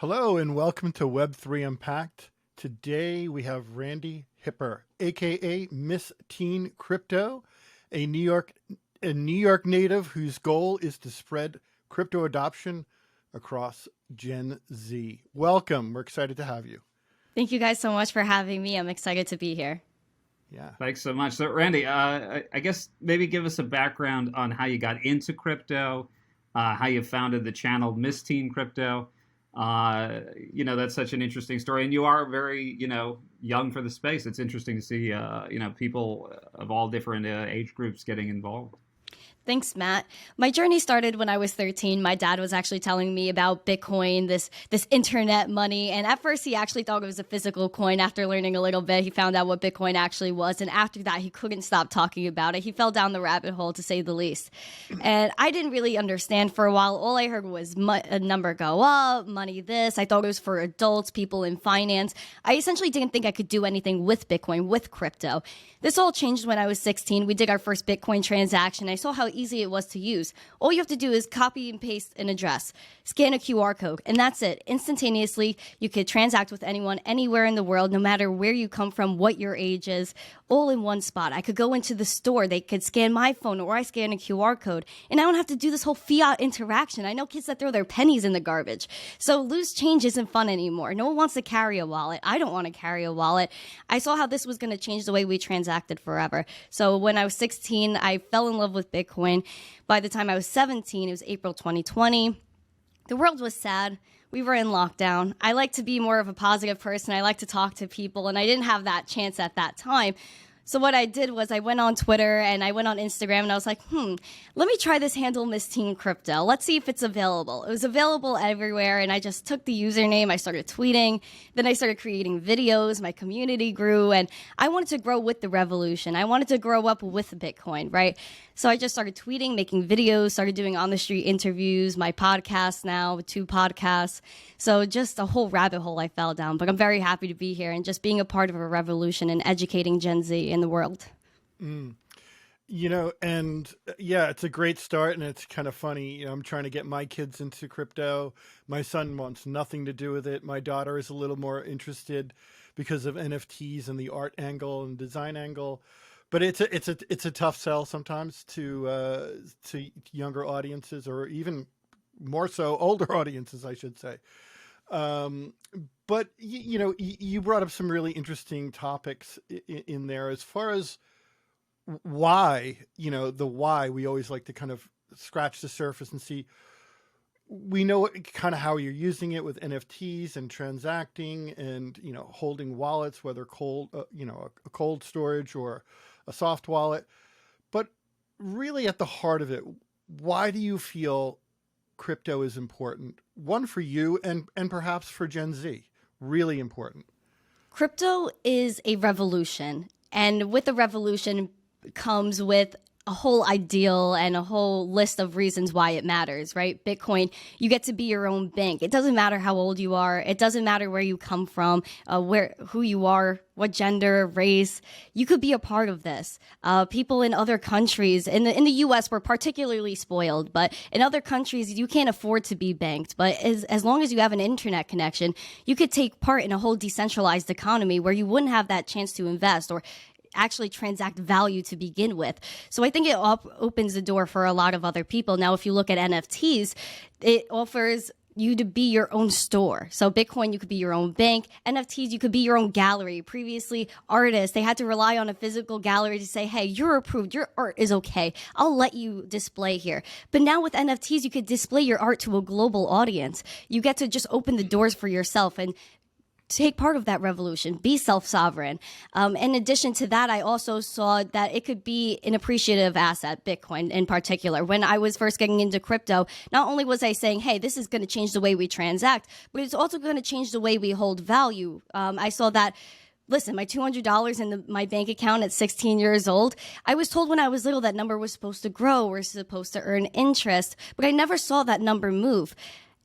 Hello and welcome to Web3 Unpacked. Today we have Randi Hipper, aka Miss Teen Crypto, a New York native whose goal is to spread crypto adoption across Gen Z. Welcome. We're excited to have you. Thank you guys so much for having me. I'm excited to be here. Yeah. Thanks so much. So, Randy, I guess maybe give us a background on how you got into crypto, how you founded the channel Miss Teen Crypto. That's such an interesting story, and you are very, young for the space. It's interesting to see, people of all different age groups getting involved. Thanks, Matt. My journey started when I was 13. My dad was actually telling me about Bitcoin, this internet money. And at first, he actually thought it was a physical coin. After learning a little bit, he found out what Bitcoin actually was. And after that, he couldn't stop talking about it. He fell down the rabbit hole, to say the least. And I didn't really understand for a while. All I heard was a number go up, money this. I thought it was for adults, people in finance. I essentially didn't think I could do anything with Bitcoin, with crypto. This all changed when I was 16. We did our first Bitcoin transaction. I saw how easy it was to use. All you have to do is copy and paste an address, scan a QR code, and that's it. Instantaneously, you could transact with anyone, anywhere in the world, no matter where you come from, what your age is, all in one spot. I could go into the store, they could scan my phone, or I scan a QR code, and I don't have to do this whole fiat interaction. I know kids that throw their pennies in the garbage. So loose change isn't fun anymore. No one wants to carry a wallet. I don't want to carry a wallet. I saw how this was going to change the way we transacted forever. So when I was 16, I fell in love with Bitcoin. By the time I was 17, it was April 2020. The world was sad. We were in lockdown. I like to be more of a positive person. I like to talk to people, and I didn't have that chance at that time. So what I did was I went on Twitter and I went on Instagram and I was like, let me try this handle, Miss Teen Crypto. Let's see if it's available. It was available everywhere, and I just took the username. I started tweeting. Then I started creating videos. My community grew, and I wanted to grow with the revolution. I wanted to grow up with Bitcoin, right? So I just started tweeting, making videos, started doing on-the-street interviews, my podcast now, 2 podcasts. So just a whole rabbit hole I fell down. But I'm very happy to be here and just being a part of a revolution and educating Gen Z in the world. And it's a great start, and it's kind of funny. I'm trying to get my kids into crypto. My son wants nothing to do with it. My daughter is a little more interested because of NFTs and the art angle and design angle. But it's a tough sell sometimes to younger audiences, or even more so older audiences, I should say. But you brought up some really interesting topics in there as far as why. The why. We always like to kind of scratch the surface and see. We know kind of how you're using it with NFTs and transacting and holding wallets, whether cold, a cold storage or a soft wallet. But really at the heart of it, why do you feel crypto is important? One, for you and perhaps for Gen Z, really important. Crypto is a revolution, and with a revolution comes with a whole ideal and a whole list of reasons why it matters, right? Bitcoin, you get to be your own bank. It doesn't matter how old you are. It doesn't matter where you come from, who you are, what gender, race. You could be a part of this. People in other countries, in the U.S., we're particularly spoiled, but in other countries, you can't afford to be banked. But as long as you have an internet connection, you could take part in a whole decentralized economy where you wouldn't have that chance to invest or actually transact value to begin with. So I think it opens the door for a lot of other people. Now, if you look at NFTs, it offers you to be your own store. So Bitcoin, you could be your own bank. NFTs, you could be your own gallery. Previously, artists, they had to rely on a physical gallery to say, hey, you're approved. Your art is okay. I'll let you display here. But now with NFTs, you could display your art to a global audience. You get to just open the doors for yourself and take part of that revolution, be self-sovereign. In addition to that, I also saw that it could be an appreciative asset, Bitcoin in particular. When I was first getting into crypto, not only was I saying, hey, this is going to change the way we transact, but it's also going to change the way we hold value. I saw that. Listen, my $200 in my bank account at 16 years old, I was told when I was little that number was supposed to grow. We're supposed to earn interest, but I never saw that number move.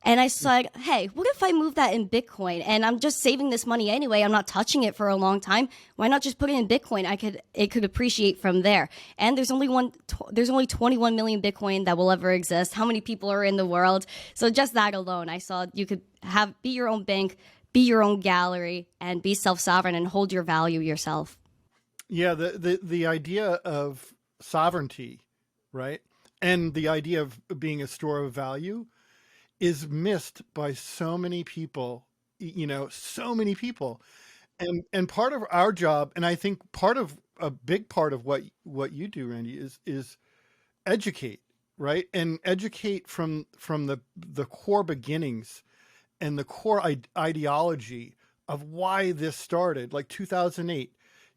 And I said, hey, what if I move that in Bitcoin and I'm just saving this money anyway? I'm not touching it for a long time. Why not just put it in Bitcoin? It could appreciate from there. And there's only 21 million Bitcoin that will ever exist. How many people are in the world? So just that alone, I saw you could be your own bank, be your own gallery, and be self-sovereign and hold your value yourself. Yeah, the idea of sovereignty, right? And the idea of being a store of value is missed by so many people, so many people. And part of our job, and I think a big part of what you do, Randy, is educate, right? And educate from the core beginnings and the core ideology of why this started, like 2008,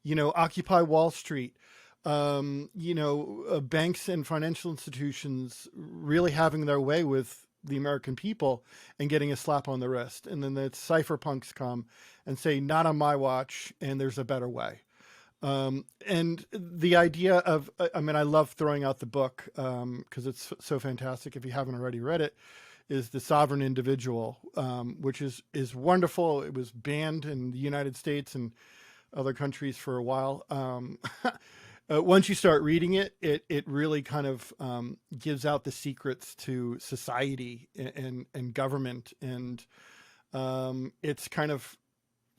Occupy Wall Street, banks and financial institutions really having their way with the American people and getting a slap on the wrist. And then the cypherpunks come and say, not on my watch, and there's a better way. And the idea of, I love throwing out the book because it's so fantastic. If you haven't already read it, is The Sovereign Individual, which is wonderful. It was banned in the United States and other countries for a while. Once you start reading it, it really kind of gives out the secrets to society and government. And it's kind of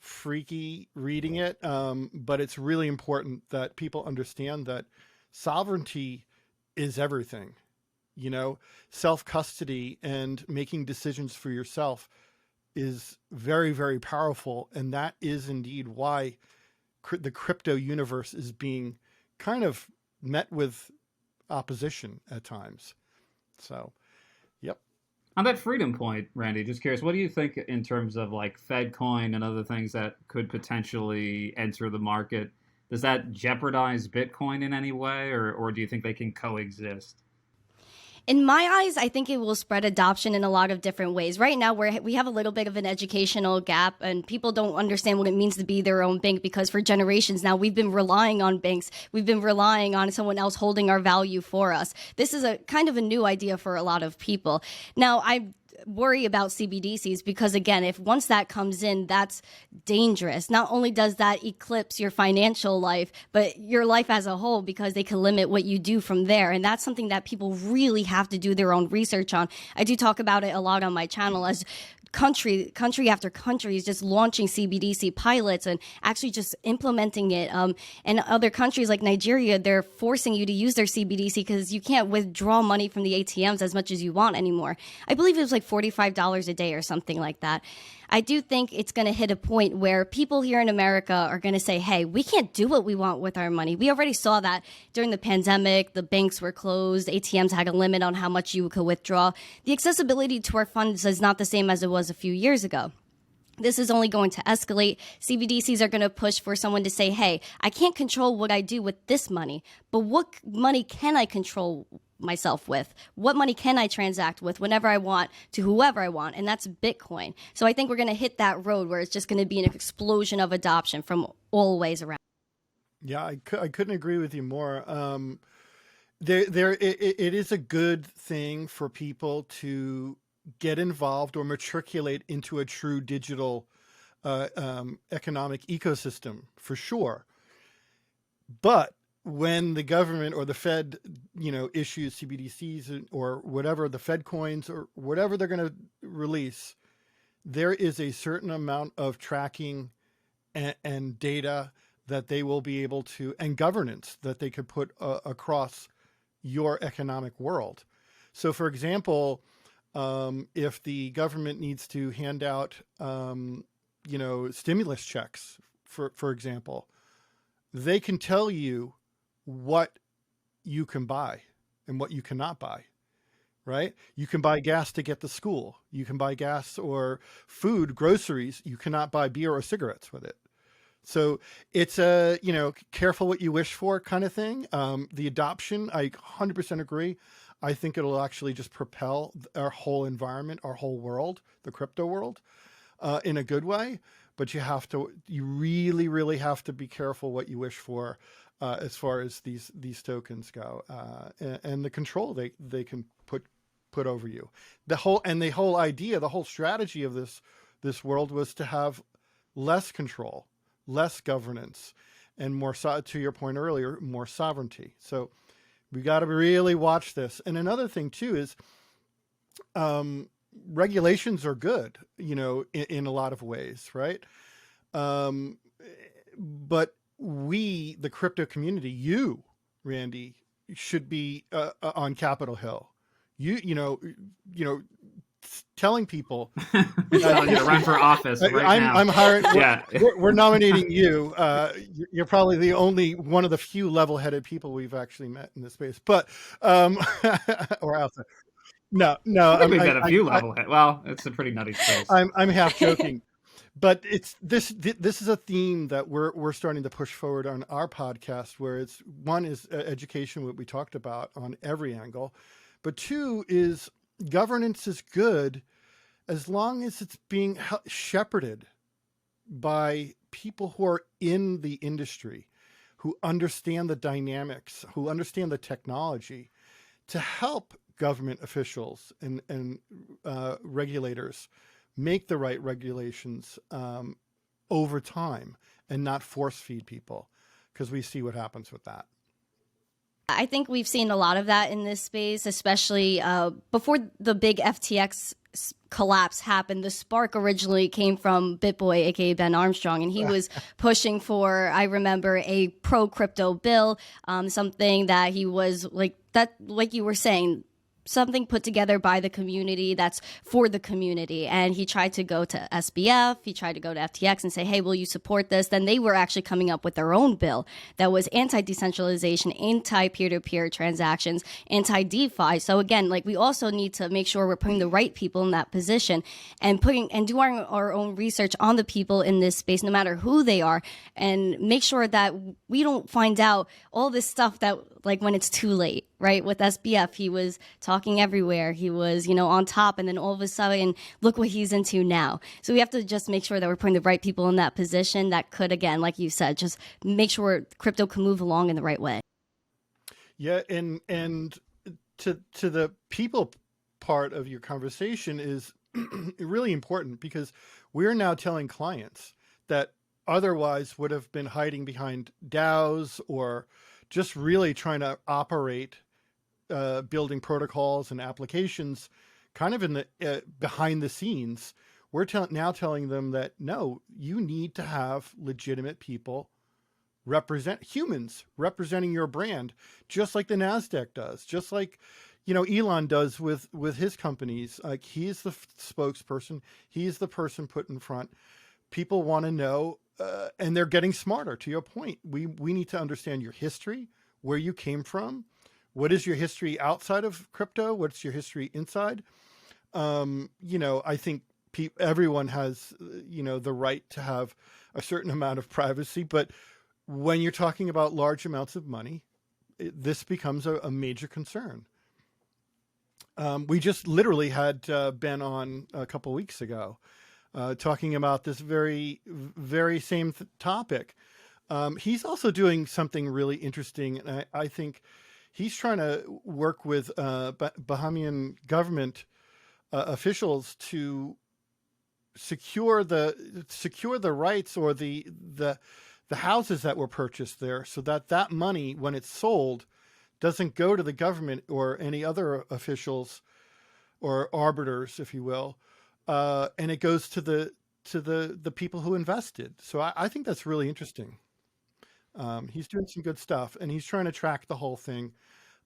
freaky reading it, but it's really important that people understand that sovereignty is everything. Self-custody and making decisions for yourself is very, very powerful. And that is indeed why the crypto universe is being kind of met with opposition at times. So, yep. On that freedom point, Randy, just curious, what do you think in terms of like Fed coin and other things that could potentially enter the market? Does that jeopardize Bitcoin in any way, or do you think they can coexist? In my eyes, I think it will spread adoption in a lot of different ways. Right now, we have a little bit of an educational gap, and people don't understand what it means to be their own bank because for generations now, we've been relying on banks. We've been relying on someone else holding our value for us. This is a kind of a new idea for a lot of people. Now, I worry about CBDCs because again, if once that comes in, that's dangerous. Not only does that eclipse your financial life, but your life as a whole because they can limit what you do from there. And that's something that people really have to do their own research on. I do talk about it a lot on my channel as country after country is just launching CBDC pilots and actually just implementing it. And other countries like Nigeria, they're forcing you to use their CBDC because you can't withdraw money from the ATMs as much as you want anymore. I believe it was like $45 a day or something like that. I do think it's going to hit a point where people here in America are going to say, hey, we can't do what we want with our money. We already saw that during the pandemic. The banks were closed. ATMs had a limit on how much you could withdraw. The accessibility to our funds is not the same as it was a few years ago. This is only going to escalate. CBDCs are going to push for someone to say, hey, I can't control what I do with this money, but what money can I control myself with? What money can I transact with whenever I want to whoever I want? And that's Bitcoin. So I think we're going to hit that road where it's just going to be an explosion of adoption from all ways around. Yeah, I couldn't agree with you more. It is a good thing for people to get involved or matriculate into a true digital economic ecosystem, for sure. But when the government or the Fed, issues CBDCs or whatever, the Fed coins or whatever they're going to release, there is a certain amount of tracking and data that they will be able to, and governance that they could put across your economic world. So, for example, if the government needs to hand out, stimulus checks, for example, they can tell you what you can buy and what you cannot buy, right? You can buy gas to get to school. You can buy gas or food, groceries. You cannot buy beer or cigarettes with it. So it's a, careful what you wish for kind of thing. The adoption, I 100% agree. I think it'll actually just propel our whole environment, our whole world, the crypto world, in a good way. But you really, really have to be careful what you wish for as far as these tokens go, and the control they can put put over you. The whole idea, the whole strategy of this world was to have less control, less governance, and more, to your point earlier, more sovereignty. So we got to really watch this. And another thing too is regulations are good, in a lot of ways, right? But we, the crypto community, you, Randy, should be on Capitol Hill. Telling people to run for office right now. I'm hiring. Yeah. We're nominating you. You're probably the only one of the few level-headed people we've actually met in this space. But or outside. No. I think we've got a few level-headed. Well, it's a pretty nutty space. I'm half joking, but it's this is a theme that we're starting to push forward on our podcast, where it's one is education, what we talked about on every angle, but two is governance is good as long as it's being shepherded by people who are in the industry, who understand the dynamics, who understand the technology, to help government officials and regulators make the right regulations over time, and not force feed people, because we see what happens with that. I think we've seen a lot of that in this space, especially before the big FTX collapse happened. The spark originally came from BitBoy, aka Ben Armstrong, and he was pushing for, I remember, a pro crypto bill, something that he was like you were saying, something put together by the community that's for the community. And he tried to go to SBF, he tried to go to FTX and say, hey, will you support this? Then they were actually coming up with their own bill that was anti-decentralization, anti-peer-to-peer transactions, anti-DeFi. So again, we also need to make sure we're putting the right people in that position and doing our own research on the people in this space, no matter who they are, and make sure that we don't find out all this stuff that when it's too late, right? With SBF, he was talking everywhere. He was, on top. And then all of a sudden, look what he's into now. So we have to just make sure that we're putting the right people in that position that could, again, like you said, just make sure crypto can move along in the right way. Yeah. And to the people part of your conversation is really important, because we're now telling clients that otherwise would have been hiding behind DAOs or just really trying to operate, building protocols and applications kind of in the behind the scenes. We're now telling them that, no, you need to have legitimate people humans representing your brand, just like the NASDAQ does, just like, Elon does with his companies. Like, he's the spokesperson. He's the person put in front. People want to know, and they're getting smarter. To your point, we need to understand your history, where you came from, what is your history outside of crypto, what's your history inside. I think everyone has, the right to have a certain amount of privacy, but when you're talking about large amounts of money, this becomes a major concern. We just literally had Ben on a couple weeks ago, talking about this very, very same topic. He's also doing something really interesting, and I think he's trying to work with Bahamian government officials to secure the rights or the houses that were purchased there, so that money, when it's sold, doesn't go to the government or any other officials or arbiters, if you will, and it goes to the people who invested. So I think that's really interesting. He's doing some good stuff, and he's trying to track the whole thing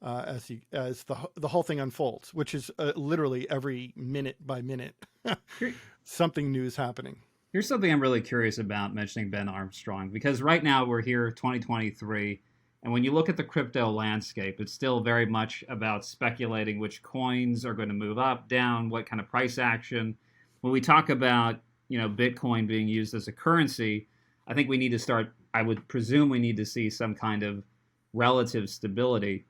as the whole thing unfolds, which is literally every minute by minute something new is happening. Here's something I'm really curious about, mentioning Ben Armstrong, because right now we're here, 2023, and when you look at the crypto landscape, it's still very much about speculating which coins are going to move up, down, what kind of price action. When we talk about, Bitcoin being used as a currency, I think we need to start, I would presume we need to see some kind of relative stability.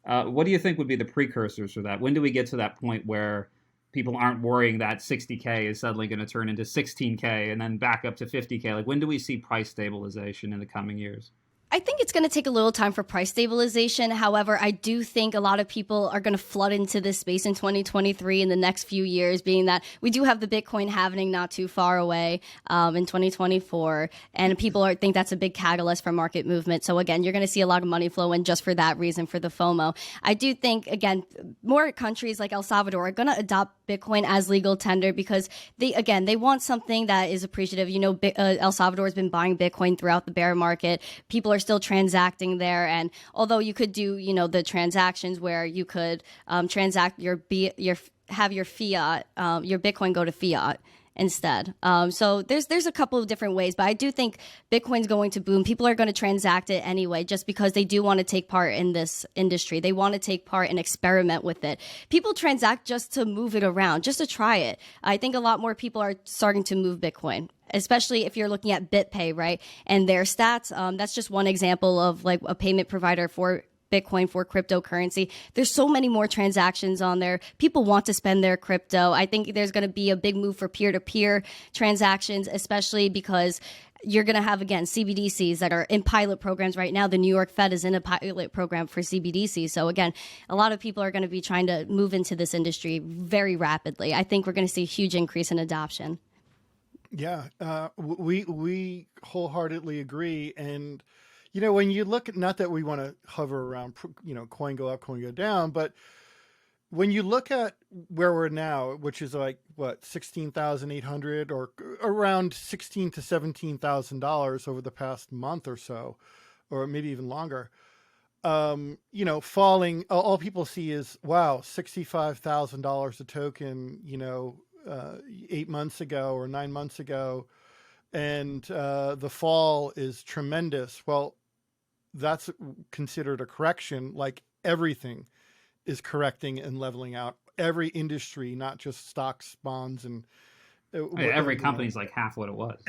What do you think would be the precursors for that? When do we get to that point where people aren't worrying that 60K is suddenly going to turn into 16K and then back up to 50K? When do we see price stabilization in the coming years? I think it's going to take a little time for price stabilization. However, I do think a lot of people are going to flood into this space in 2023 in the next few years, being that we do have the Bitcoin halving not too far away in 2024. And think that's a big catalyst for market movement. So again, you're going to see a lot of money flow in just for that reason, for the FOMO. I do think, again, more countries like El Salvador are going to adopt Bitcoin as legal tender because they want something that is appreciative. El Salvador has been buying Bitcoin throughout the bear market. People are still transacting there, and although you could do the transactions where you could transact have your fiat, your Bitcoin go to fiat instead. So there's a couple of different ways, but I do think Bitcoin's going to boom. People are going to transact it anyway, just because they do want to take part in this industry. They want to take part and experiment with it. People transact just to move it around, just to try it. I think a lot more people are starting to move Bitcoin, especially if you're looking at BitPay, right? And their stats, that's just one example of like a payment provider for Bitcoin, for cryptocurrency. There's so many more transactions on there. People want to spend their crypto. I think there's going to be a big move for peer-to-peer transactions, especially because you're going to have, again, CBDCs that are in pilot programs right now. The New York Fed is in a pilot program for CBDCs. So again, a lot of people are going to be trying to move into this industry very rapidly. I think we're going to see a huge increase in adoption. Yeah, we wholeheartedly agree. And when you look at, not that we want to hover around, coin go up, coin go down, but when you look at where we're now, which is like what, 16,800 or around $16,000 to $17,000 over the past month or so, or maybe even longer, falling, all people see is, wow, $65,000 a token, 8 months ago or 9 months ago, and the fall is tremendous. Well, that's considered a correction. Like everything is correcting and leveling out. Every industry, not just stocks, bonds, and every company's like half what it was.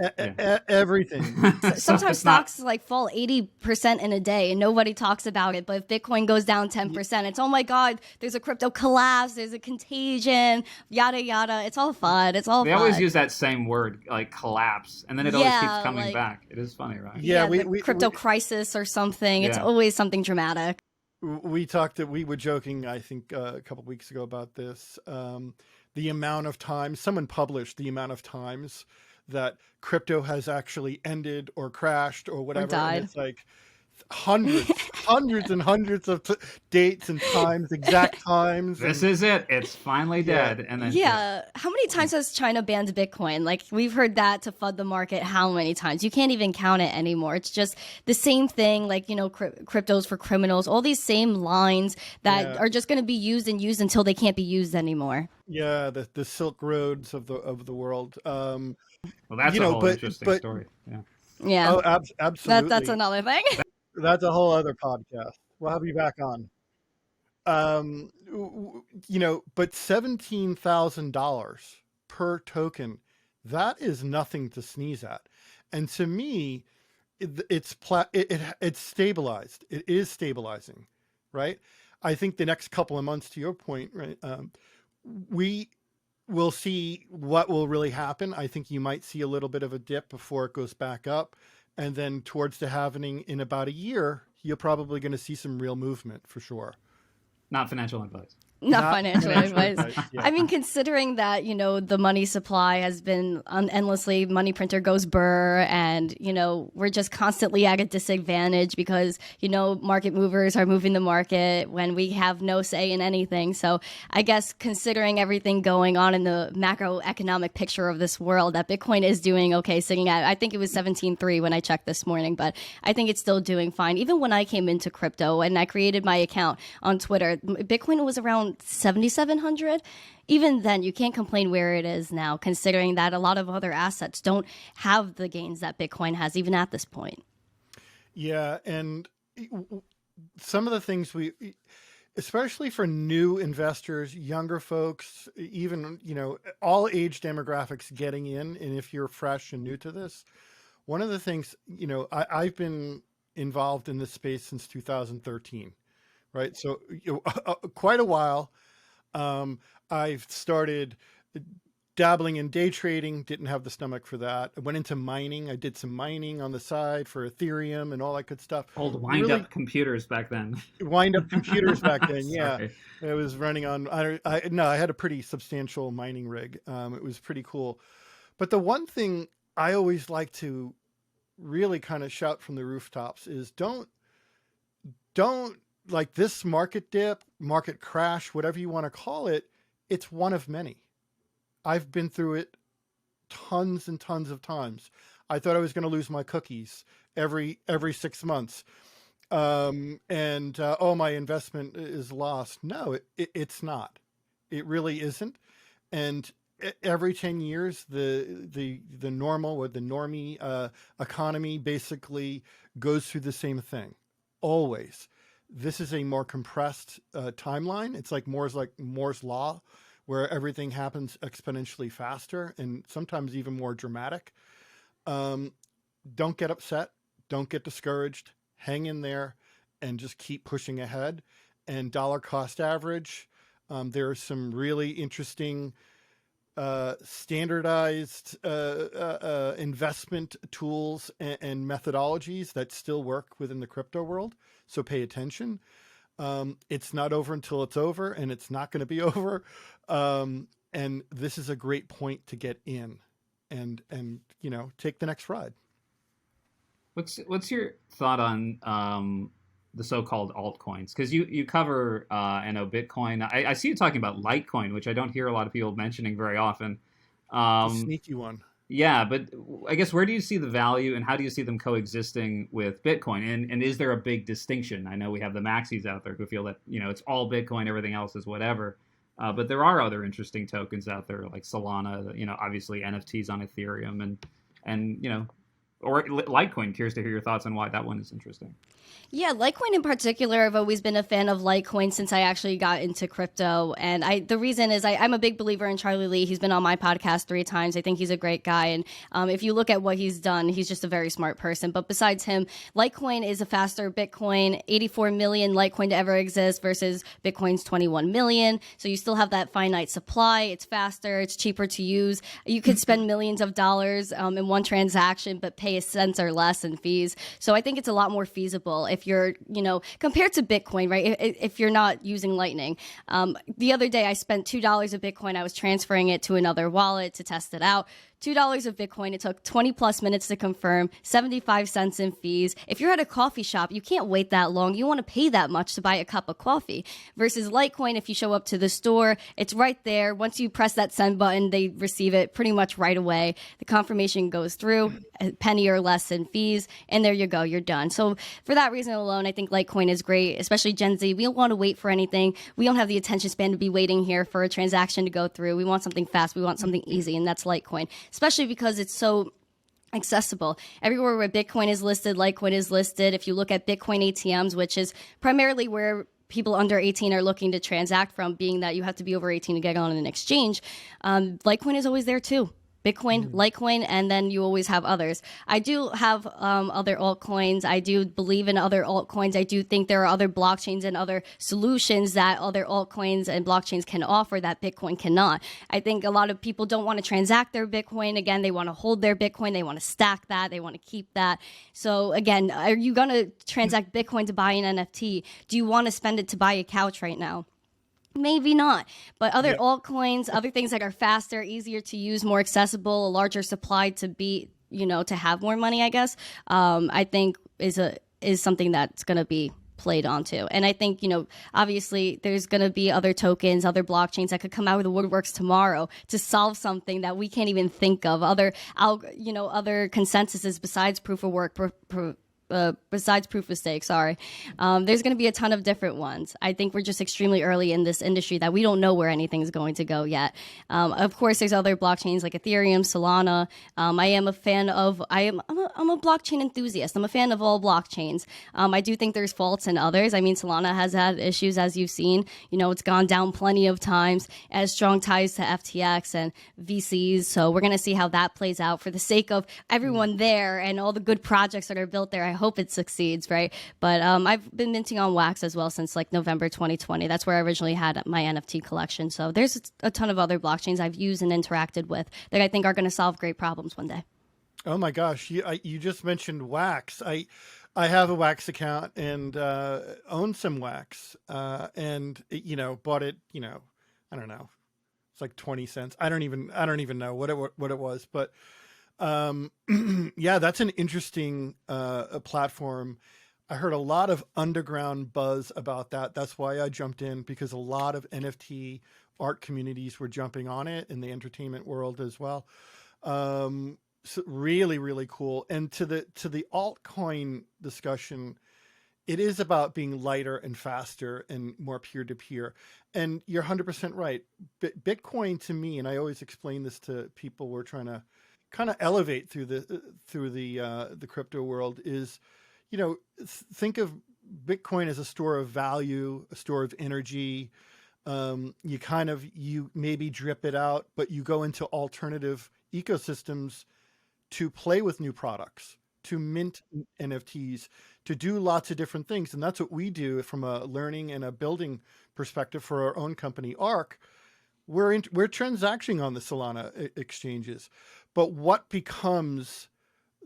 Everything. Sometimes stocks like fall 80% in a day and nobody talks about it. But if Bitcoin goes down 10%, it's, oh my God, there's a crypto collapse, there's a contagion, yada, yada. It's all fun. They always use that same word, like collapse, and then it always keeps coming back. It is funny, right? Yeah, crypto crisis or something. Yeah. It's always something dramatic. We were joking, I think, a couple of weeks ago about this. The amount of times someone published the amount of times that crypto has actually ended or crashed or whatever. Or died. And it's like hundreds and hundreds of dates and times, exact times. This is it. It's finally dead. And then how many times has China banned Bitcoin? Like, we've heard that to flood the market. How many times? You can't even count it anymore. It's just the same thing. Like, cryptos for criminals. All these same lines that are just going to be used and used until they can't be used anymore. Yeah, the Silk Roads of the world. Well, that's a whole interesting story. Yeah. Oh, absolutely. That's another thing. That's a whole other podcast. We'll have you back on. But $17,000 per token, that is nothing to sneeze at. And to me, it's stabilized. It is stabilizing, right? I think the next couple of months, to your point, right, we will see what will really happen. I think you might see a little bit of a dip before it goes back up. And then towards the halving in about a year, you're probably going to see some real movement for sure. Not financial advice. Not financial advice. Yeah. I mean, considering that, the money supply has been endlessly, money printer goes burr, and, we're just constantly at a disadvantage because, market movers are moving the market when we have no say in anything. So I guess considering everything going on in the macroeconomic picture of this world, that Bitcoin is doing okay, sitting at, I think it was 17.3 when I checked this morning, but I think it's still doing fine. Even when I came into crypto and I created my account on Twitter, Bitcoin was around 7,700. Even then, you can't complain where it is now, considering that a lot of other assets don't have the gains that Bitcoin has, even at this point. Yeah, and some of the things especially for new investors, younger folks, even, all age demographics getting in, and if you're fresh and new to this, one of the things, I've been involved in this space since 2013. Right. So quite a while. I've started dabbling in day trading, didn't have the stomach for that. I went into mining. I did some mining on the side for Ethereum and all that good stuff. Old Really wind-up computers back then. wind up computers back then. Yeah, Sorry. it was running on. I had a pretty substantial mining rig. It was pretty cool. But the one thing I always like to really kind of shout from the rooftops is don't like this market dip, market crash, whatever you want to call it. It's one of many. I've been through it tons and tons of times. I thought I was going to lose my cookies every 6 months. My investment is lost. No, it's not. It really isn't. And every 10 years, the normal or the normie economy basically goes through the same thing. Always. This is a more compressed timeline. It's like Moore's law, where everything happens exponentially faster and sometimes even more dramatic. Don't get upset. Don't get discouraged. Hang in there and just keep pushing ahead. And dollar cost average, there are some really interesting standardized investment tools and methodologies that still work within the crypto world. So pay attention. It's not over until it's over, and it's not going to be over. And this is a great point to get in and take the next ride. What's your thought on the so-called altcoins? Because you cover I know Bitcoin. I see you talking about Litecoin, which I don't hear a lot of people mentioning very often. The sneaky one. Yeah, but I guess where do you see the value, and how do you see them coexisting with Bitcoin? And is there a big distinction? I know we have the maxis out there who feel that it's all Bitcoin, everything else is whatever. But there are other interesting tokens out there like Solana, obviously NFTs on Ethereum, and or Litecoin. Curious to hear your thoughts on why that one is interesting. Yeah, Litecoin in particular, I've always been a fan of Litecoin since I actually got into crypto. And the reason is I'm a big believer in Charlie Lee. He's been on my podcast 3 times. I think he's a great guy. And if you look at what he's done, he's just a very smart person. But besides him, Litecoin is a faster Bitcoin, 84 million Litecoin to ever exist versus Bitcoin's 21 million. So you still have that finite supply. It's faster. It's cheaper to use. You could spend millions of dollars in one transaction, but pay a cent or less in fees. So I think it's a lot more feasible if you're, compared to Bitcoin, right? If you're not using Lightning. The other day I spent $2 of Bitcoin. I was transferring it to another wallet to test it out. $2 of Bitcoin. It took 20 plus minutes to confirm, 75 cents in fees. If you're at a coffee shop, you can't wait that long. You want to pay that much to buy a cup of coffee. Versus Litecoin, if you show up to the store, it's right there. Once you press that send button, they receive it pretty much right away. The confirmation goes through, a penny or less in fees, and there you go, you're done. So for that reason alone, I think Litecoin is great, especially Gen Z. We don't want to wait for anything. We don't have the attention span to be waiting here for a transaction to go through. We want something fast. We want something easy, and that's Litecoin. Especially because it's so accessible. Everywhere where Bitcoin is listed, Litecoin is listed. If you look at Bitcoin ATMs, which is primarily where people under 18 are looking to transact from, being that you have to be over 18 to get on an exchange, Litecoin is always there too. Bitcoin, Litecoin, and then you always have others. I do have other altcoins. I do believe in other altcoins. I do think there are other blockchains and other solutions that other altcoins and blockchains can offer that Bitcoin cannot. I think a lot of people don't want to transact their Bitcoin. Again, they want to hold their Bitcoin. They want to stack that. They want to keep that. So again, are you going to transact Bitcoin to buy an NFT? Do you want to spend it to buy a couch right now? Maybe not, but other altcoins, other things that are faster, easier to use, more accessible, a larger supply to be, to have more money, I guess, I think is something that's going to be played onto. And I think, obviously there's going to be other tokens, other blockchains that could come out of the woodworks tomorrow to solve something that we can't even think of. Other consensuses besides proof of work, besides proof of stake, there's going to be a ton of different ones. I think we're just extremely early in this industry that we don't know where anything's going to go yet. Of course, there's other blockchains like Ethereum, Solana. I'm a blockchain enthusiast. I'm a fan of all blockchains. I do think there's faults in others. I mean, Solana has had issues, as you've seen. It's gone down plenty of times, as strong ties to FTX and VCs. So we're going to see how that plays out for the sake of everyone there and all the good projects that are built there. I hope it succeeds, right? But I've been minting on Wax as well since like November 2020. That's where I originally had my NFT collection. So there's a ton of other blockchains I've used and interacted with that I think are going to solve great problems one day. Oh my gosh, you just mentioned Wax. I have a Wax account and own some Wax, and bought it. I don't know. It's like 20 cents. I don't even know what it was, but yeah, that's an interesting platform. I heard a lot of underground buzz about that. That's why I jumped in, because a lot of NFT art communities were jumping on it in the entertainment world as well. So really, really cool. And to the altcoin discussion, it is about being lighter and faster and more peer to peer. And you're 100% right. Bitcoin to me, and I always explain this to people we're trying to kind of elevate through the crypto world, is, think of Bitcoin as a store of value, a store of energy. You maybe drip it out, but you go into alternative ecosystems to play with new products, to mint NFTs, to do lots of different things. And that's what we do from a learning and a building perspective for our own company, Arc. We're transacting on the Solana exchanges. But what becomes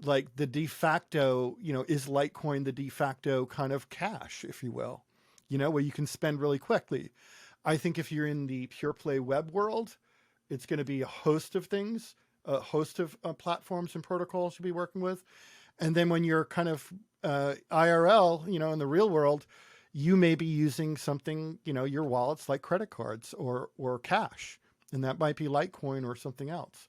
like the de facto, is Litecoin the de facto kind of cash, if you will, where you can spend really quickly? I think if you're in the pure play web world, it's going to be a host of things, a host of platforms and protocols to be working with. And then when you're kind of IRL, in the real world, you may be using something, your wallets like credit cards or cash, and that might be Litecoin or something else.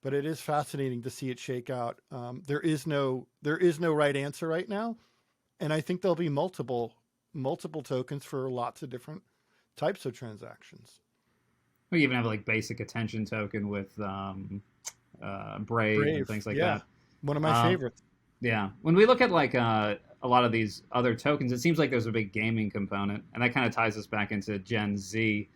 But it is fascinating to see it shake out. There is no right answer right now, and I think there'll be multiple tokens for lots of different types of transactions. We even have like basic attention token with Brave and things like that. One of my favorites. Yeah. When we look at like a lot of these other tokens, it seems like there's a big gaming component, and that kind of ties us back into Gen Z.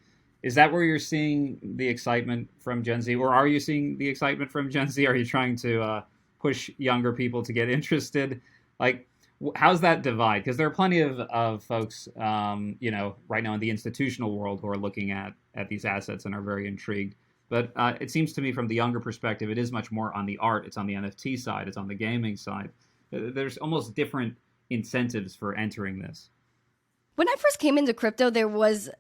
Is that where you're seeing the excitement from Gen Z, or are you seeing the excitement from Gen Z? Are you trying to push younger people to get interested? Like, how's that divide? Because there are plenty of folks, right now in the institutional world who are looking at these assets and are very intrigued. But it seems to me from the younger perspective, it is much more on the art. It's on the NFT side. It's on the gaming side. There's almost different incentives for entering this. When I first came into crypto, there was,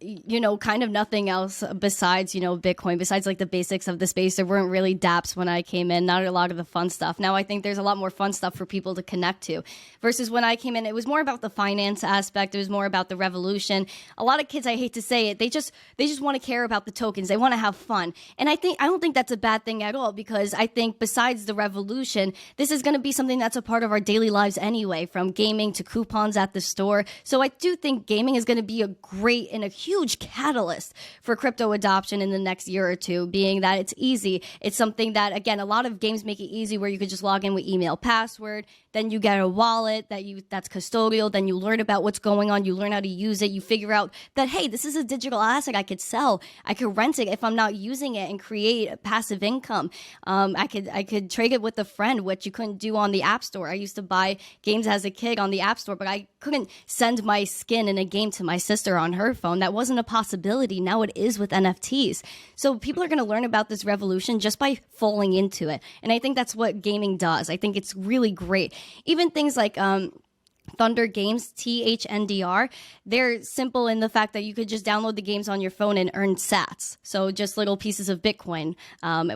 kind of nothing else besides, Bitcoin, besides like the basics of the space. There weren't really dApps when I came in, not a lot of the fun stuff. Now I think there's a lot more fun stuff for people to connect to, versus when I came in, it was more about the finance aspect. It was more about the revolution. A lot of kids, I hate to say it, they just want to care about the tokens. They want to have fun. And I don't think that's a bad thing at all, because I think besides the revolution, this is going to be something that's a part of our daily lives anyway, from gaming to coupons at the store. So I do think gaming is going to be a great and a huge catalyst for crypto adoption in the next year or two, being that it's easy. It's something that, again, a lot of games make it easy, where you could just log in with email password, then you get a wallet that's custodial, then you learn about what's going on, you learn how to use it, you figure out that, hey, this is a digital asset I could sell, I could rent it if I'm not using it and create passive income. I could trade it with a friend, which you couldn't do on the App Store. I used to buy games as a kid on the App Store, but I couldn't send my skin in a game to my sister on her phone. That wasn't a possibility. Now it is with NFTs. So people are going to learn about this revolution just by falling into it. And I think that's what gaming does. I think it's really great. Even things like Thunder Games, THNDR, they're simple in the fact that you could just download the games on your phone and earn sats. So just little pieces of Bitcoin,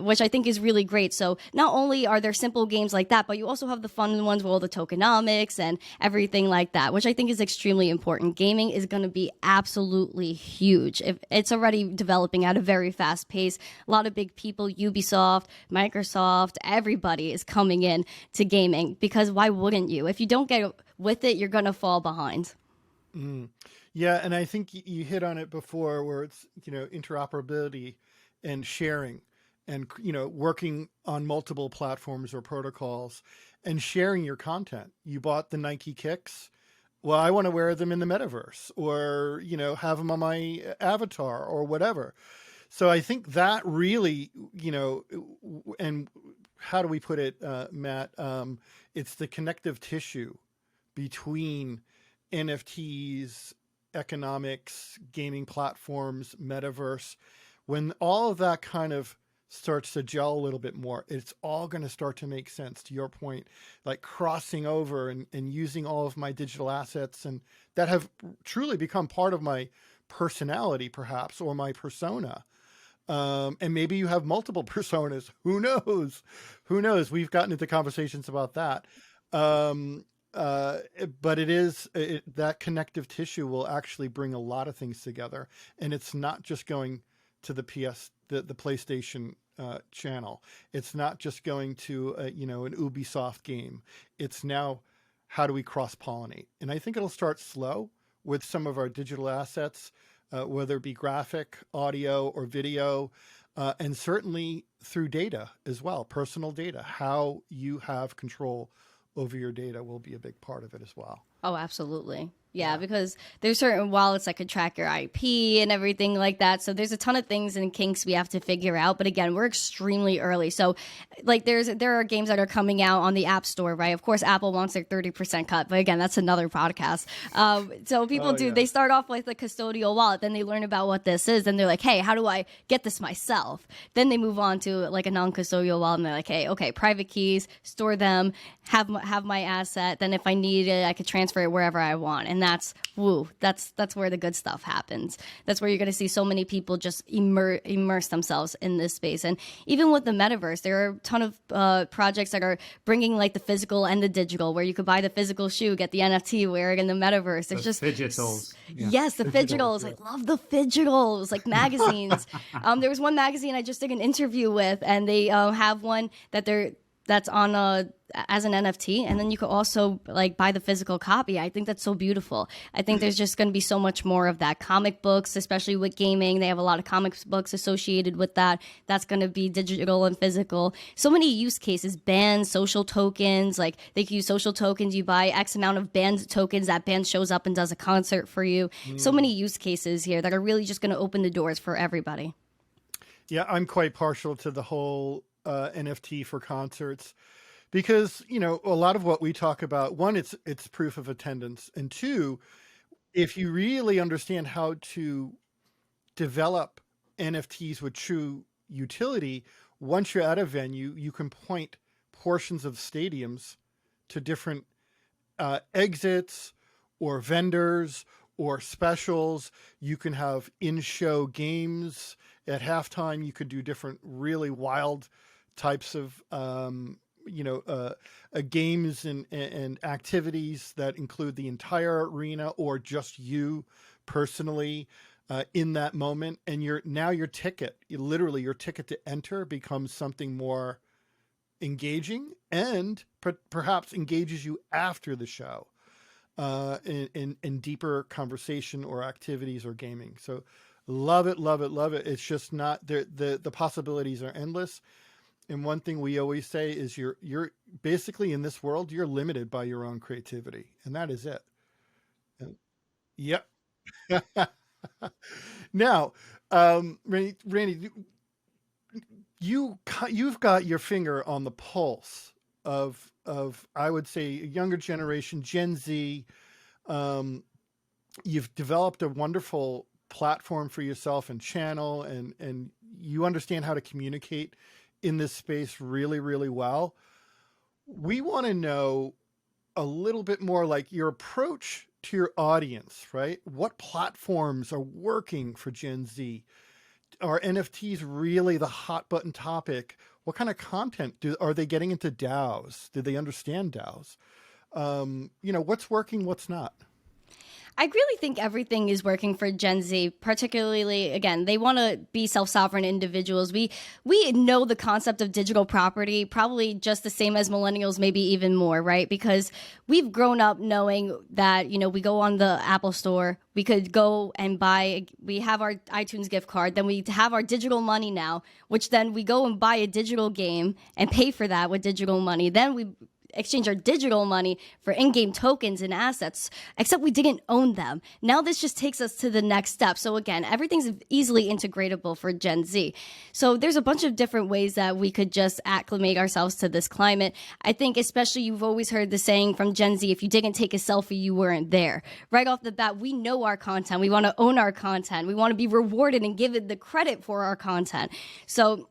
which I think is really great. So not only are there simple games like that, but you also have the fun ones with all the tokenomics and everything like that, which I think is extremely important. Gaming is going to be absolutely huge. It's already developing at a very fast pace. A lot of big people, Ubisoft, Microsoft, everybody is coming in to gaming, because why wouldn't you? If you don't get with it, you're going to fall behind. Yeah, and I think you hit on it before, where it's, interoperability and sharing, and, working on multiple platforms or protocols and sharing your content. You bought the Nike Kicks. Well, I want to wear them in the metaverse, or, have them on my avatar or whatever. So I think that really, and how do we put it, Matt? It's the connective tissue between NFTs, economics, gaming platforms, metaverse, when all of that kind of starts to gel a little bit more, it's all going to start to make sense, to your point, like crossing over and using all of my digital assets and that have truly become part of my personality, perhaps, or my persona. And maybe you have multiple personas. Who knows? Who knows? We've gotten into conversations about that. Um, but that connective tissue will actually bring a lot of things together. And it's not just going to the PlayStation channel. It's not just going to, an Ubisoft game. It's now, how do we cross-pollinate? And I think it'll start slow with some of our digital assets, whether it be graphic, audio, or video, and certainly through data as well, personal data. How you have control over your data will be a big part of it as well. Oh, absolutely. Yeah, because there's certain wallets that could track your IP and everything like that. So there's a ton of things and kinks we have to figure out. But again, we're extremely early. So like there are games that are coming out on the App Store, right? Of course, Apple wants their 30% cut. But again, that's another podcast. So people they start off with a custodial wallet. Then they learn about what this is. Then they're like, hey, how do I get this myself? Then they move on to like a non-custodial wallet. And they're like, hey, okay, private keys, store them, have my asset. Then if I need it, I could transfer it wherever I want. And that's where the good stuff happens. That's where you're going to see so many people just immerse themselves in this space. And even with the metaverse, there are a ton of projects that are bringing like the physical and the digital, where you could buy the physical shoe, get the NFT, wear it in the metaverse. There's just fidgetals. Yes, the fidgetals. I love the fidgetals, like magazines. There was one magazine I just did an interview with, and they have one that's on as an NFT, and then you could also like buy the physical copy. I think that's so beautiful. I think there's just going to be so much more of that. Comic books, especially with gaming, they have a lot of comic books associated with that. That's going to be digital and physical. So many use cases, bands, social tokens, like they can use social tokens. You buy X amount of band tokens, that band shows up and does a concert for you. So many use cases here that are really just going to open the doors for everybody. Yeah, I'm quite partial to the whole NFT for concerts, because a lot of what we talk about, one, it's proof of attendance, and two, if you really understand how to develop NFTs with true utility, once you're at a venue, you can point portions of stadiums to different exits or vendors or specials. You can have in-show games at halftime. You could do different really wild types of games and activities that include the entire arena or just you personally in that moment. And your ticket, literally your ticket to enter, becomes something more engaging and perhaps engages you after the show in deeper conversation or activities or gaming. So love it, love it, love it. It's just not the possibilities are endless. And one thing we always say is you're basically in this world, you're limited by your own creativity, and that is it. And, yep. Now, Randy, you've got your finger on the pulse of I would say a younger generation, Gen Z. You've developed a wonderful platform for yourself and channel, and you understand how to communicate in this space really, really well. We want to know a little bit more like your approach to your audience, right? What platforms are working for Gen Z? Are NFTs really the hot button topic? What kind of content are they getting into DAOs? Do they understand DAOs? What's working, what's not? I really think everything is working for Gen Z, particularly, again, they want to be self-sovereign individuals. We know the concept of digital property probably just the same as millennials, maybe even more, right? Because we've grown up knowing that, we go on the Apple Store, we could go and we have our iTunes gift card, then we have our digital money now, which then we go and buy a digital game and pay for that with digital money. Then exchange our digital money for in-game tokens and assets, except we didn't own them. Now this just takes us to the next step. So again, everything's easily integratable for Gen Z. So there's a bunch of different ways that we could just acclimate ourselves to this climate. I think especially you've always heard the saying from Gen Z, if you didn't take a selfie, you weren't there. Right off the bat, we know our content. We want to own our content. We want to be rewarded and given the credit for our content. So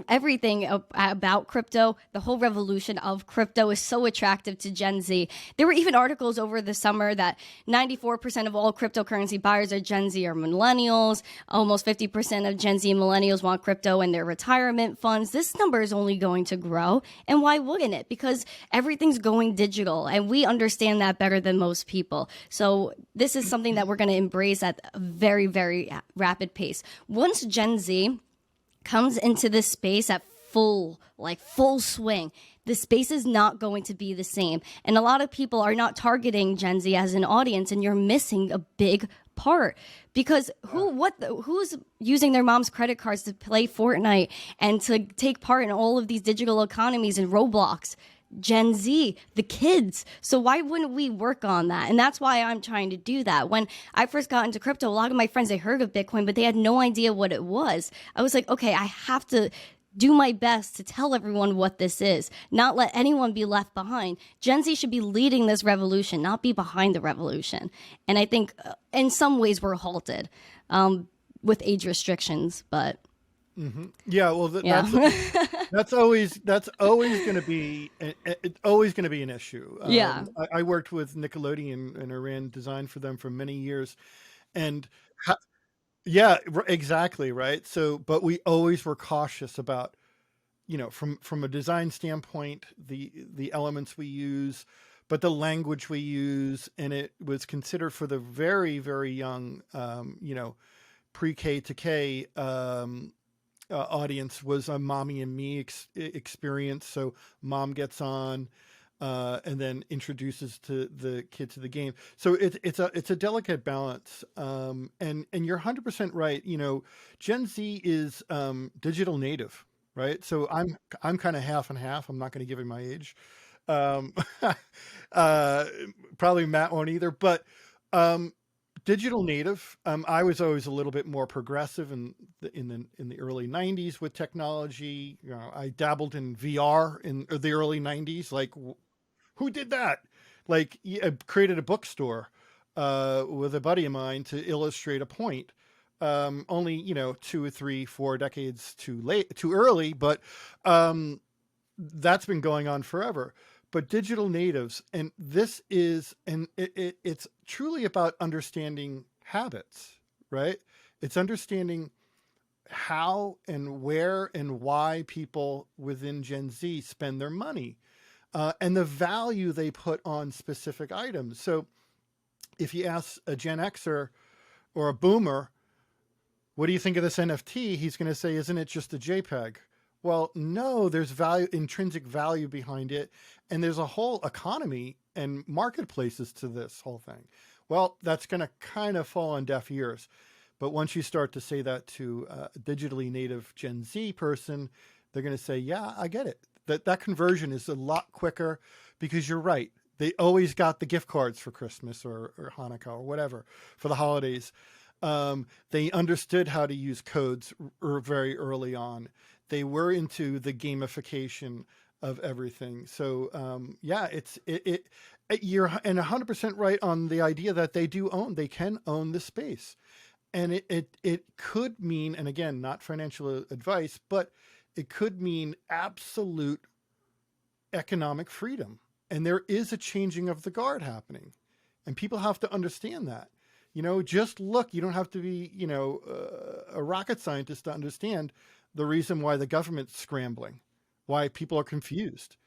everything about crypto, the whole revolution of crypto is so attractive to Gen Z. There were even articles over the summer that 94% of all cryptocurrency buyers are Gen Z or millennials. Almost 50% of Gen Z and millennials want crypto in their retirement funds. This number is only going to grow. And why wouldn't it? Because everything's going digital and we understand that better than most people. So this is something that we're going to embrace at a very, very rapid pace. Once Gen Z comes into this space at full swing, the space is not going to be the same. And a lot of people are not targeting Gen Z as an audience, and you're missing a big part. Because who's using their mom's credit cards to play Fortnite and to take part in all of these digital economies and Roblox? Gen Z, the kids. So why wouldn't we work on that? And that's why I'm trying to do that. When I first got into crypto, a lot of my friends, they heard of Bitcoin, but they had no idea what it was. I was like, okay, I have to do my best to tell everyone what this is, not let anyone be left behind. Gen Z should be leading this revolution, not be behind the revolution. And I think in some ways we're halted with age restrictions, but yeah, well, yeah. that's always going to be an issue. Yeah. I worked with Nickelodeon and I ran design for them for many years, and yeah, exactly right. So, but we always were cautious about, from a design standpoint, the elements we use, but the language we use, and it was considered for the very, very young, pre-K to K audience was a mommy and me experience. So mom gets on and then introduces to the kid to the game. So it's a delicate balance. And you're 100% right. Gen Z is digital native, right? So I'm kind of half and half. I'm not going to give you my age. Probably Matt won't either, but digital native. I was always a little bit more progressive in the early 90s with technology. I dabbled in VR in the early 90s. Like, who did that? Like, I created a bookstore with a buddy of mine to illustrate a point. Only 2 or 3, 4 decades too early, but that's been going on forever. But digital natives, and this is, and it's truly about understanding habits, right? It's understanding how and where and why people within Gen Z spend their money, and the value they put on specific items. So if you ask a Gen Xer or a boomer, what do you think of this NFT? He's going to say, isn't it just a JPEG? Well, no, there's intrinsic value behind it. And there's a whole economy and marketplaces to this whole thing. Well, that's going to kind of fall on deaf ears. But once you start to say that to a digitally native Gen Z person, they're going to say, yeah, I get it. That conversion is a lot quicker because you're right. They always got the gift cards for Christmas or Hanukkah or whatever for the holidays. They understood how to use codes very early on. They were into the gamification of everything. So yeah, you're 100% right on the idea that they can own the space. And it could mean, and again, not financial advice, but it could mean absolute economic freedom. And there is a changing of the guard happening. And people have to understand that. Just look, you don't have to be, a rocket scientist to understand the reason why the government's scrambling, why people are confused,